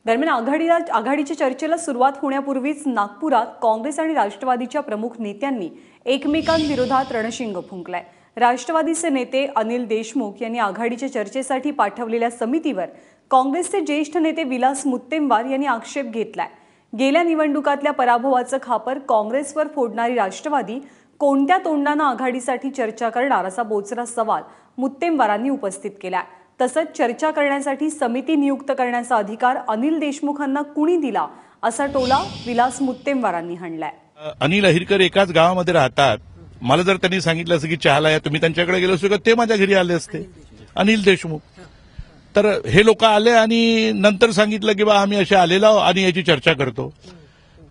दरम्यान आघाडीच्या चर्चेला सुरुवात होण्यापूर्वीच नागपुरात काँग्रेस आणि राष्ट्रवादीच्या प्रमुख नेत्यांनी एकमेकांविरोधात रणशिंग फुंकलाय। राष्ट्रवादीचे नेते अनिल देशमुख यांनी आघाडीच्या चर्चेसाठी पाठवलेल्या समितीवर काँग्रेसचे ज्येष्ठ नेते विलास मुत्तेमवार यांनी आक्षेप घेतलाय। गेल्या निवडणुकातल्या पराभवाचं खापर काँग्रेसवर फोडणारी राष्ट्रवादी कोणत्या तोंडाने आघाडीसाठी चर्चा करणार असा बोचरा सवाल मुत्तेमवारांनी उपस्थित केलाय। तसंच चर्चा करण्यासाठी समिती नियुक्त करण्याचा अधिकार अनिल देशमुखांना कुणी दिला असा टोला विलास मुत्तेमवारांनी हाणलाय। अनिल अहिरकर एकाच गावामध्ये राहतात। मला जर त्यांनी सांगितलं असं की चहाला या तुम्ही त्यांच्याकडे गेलो असतो का ते माझ्या घरी आले असते अनिल देशमुख। तर हे लोक आले आणि नंतर सांगितलं की बा आम्ही असे आलेलो आणि याची चर्चा करतो।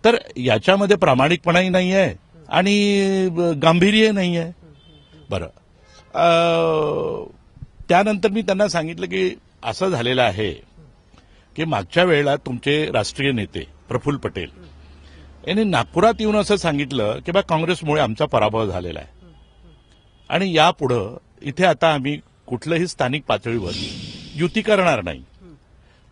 तर याच्यामध्ये प्रामाणिकपणाही नाहीये आणि गांभीर्य नाहीये। बरं, त्यानंतर मी त्यांना सांगितलं की असं झालेलं आहे की मागच्या वेळेला तुमचे राष्ट्रीय नेते प्रफुल्ल पटेल यांनी नागपुरात येऊन असं सांगितलं की बा काँग्रेसमुळे आमचा पराभव झालेला आहे आणि यापुढे इथे आता आम्ही कुठल्याही स्थानिक पातळीवर युती करणार नाही।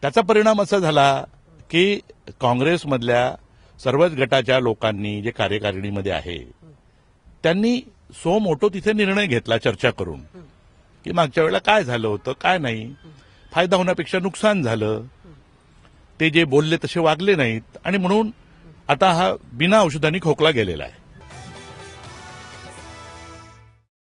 त्याचा परिणाम असा झाला की काँग्रेसमधल्या सर्वच गटाच्या लोकांनी जे कार्यकारिणीमध्ये आहे त्यांनी सो मोठो तिथे निर्णय घेतला चर्चा करून की मागच्या वेळेला काय झालं होतं काय नाही, फायदा होण्यापेक्षा नुकसान झालं, ते जे बोलले तसे वागले नाहीत आणि म्हणून आता हा बिना औषधांनी खोकला गेलेला आहे।